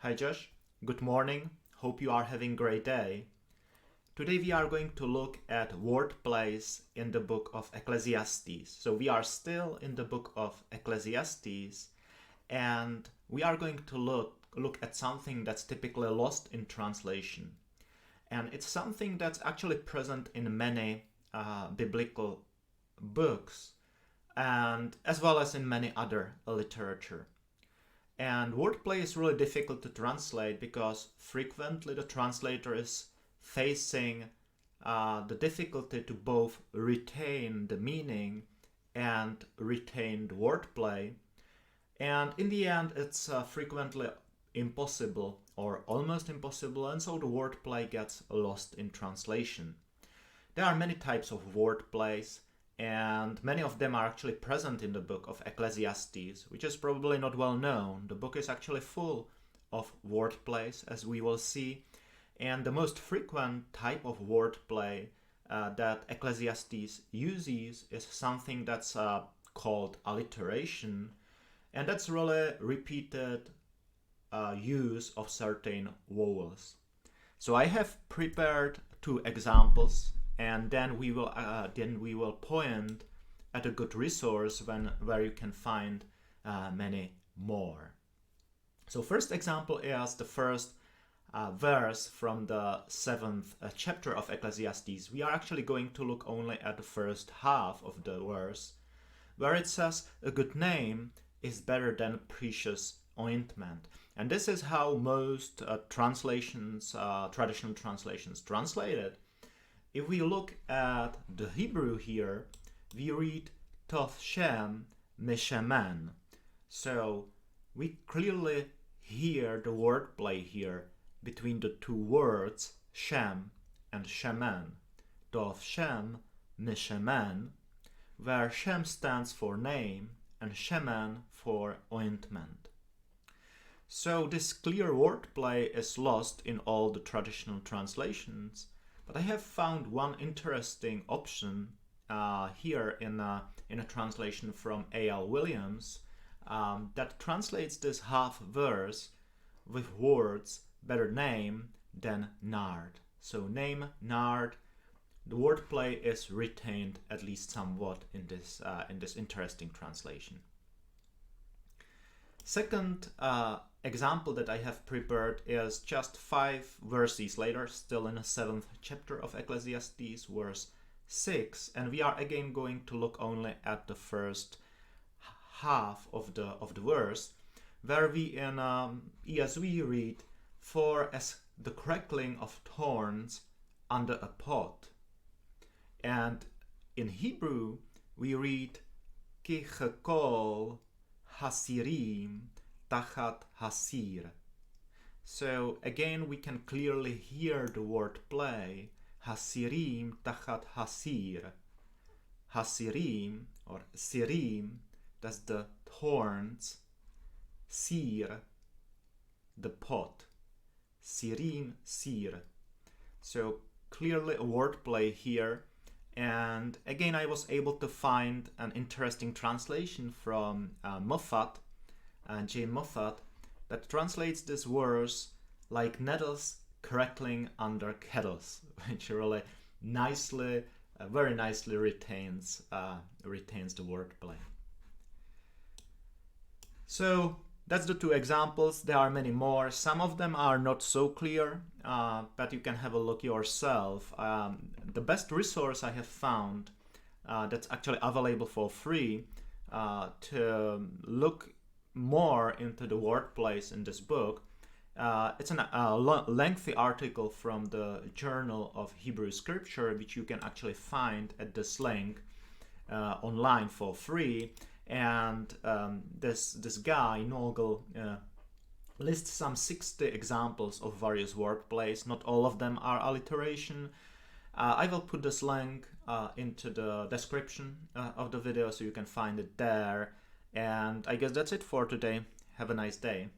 Hi Josh, good morning. Hope you are having a great day. Today we are going to look at wordplays in the book of Ecclesiastes. So we are still in the book of Ecclesiastes and we are going to look at something that's typically lost in translation. And it's something that's actually present in many biblical books and as well as in many other literature. And wordplay is really difficult to translate because frequently the translator is facing the difficulty to both retain the meaning and retain the wordplay. And in the end, it's frequently impossible or almost impossible, and so the wordplay gets lost in translation. There are many types of wordplays, and many of them are actually present in the book of Ecclesiastes, which is probably not well known. The book is actually full of wordplays, as we will see, and the most frequent type of wordplay that Ecclesiastes uses is something that's called alliteration, and that's really repeated use of certain vowels. So I have prepared two examples, and then we will point at a good resource where you can find many more. So first example is the first verse from the 7th chapter of Ecclesiastes. We are actually going to look only at the first half of the verse, where it says, "A good name is better than precious ointment." And this is how most traditional translations translate it. If we look at the Hebrew here, we read Tov Shem Mishemen. So we clearly hear the wordplay here between the two words Shem and Shemen. Tov Shem Mishemen, where Shem stands for name and Shemen for ointment. So this clear wordplay is lost in all the traditional translations. But I have found one interesting option here in a translation from A.L. Williams that translates this half verse with words better name than nard. So name, nard, the wordplay is retained at least somewhat in this interesting translation. Second example that I have prepared is just 5 verses later, still in the 7th chapter of Ecclesiastes, verse 6, and we are again going to look only at the first half of the verse, where we in ESV read, "For as the crackling of thorns under a pot," and in Hebrew we read, "Ki chekol hasirim tachat hasir." So again we can clearly hear the word play, hasirim tachat hasir. Hasirim or sirim, that's the thorns, sir, the pot, sirim, sir. So clearly a wordplay here. And again, I was able to find an interesting translation from Moffat, J. Moffat, that translates this verse like nettles crackling under kettles, which really nicely, very nicely retains the wordplay. So that's the two examples. There are many more. Some of them are not so clear, but you can have a look yourself. The best resource I have found that's actually available for free to look more into the wordplays in this book. It's a lengthy article from the Journal of Hebrew Scripture, which you can actually find at this link online for free. And this guy, Nogel, lists some 60 examples of various wordplays. Not all of them are alliteration. I will put this link into the description of the video so you can find it there. And I guess that's it for today. Have a nice day.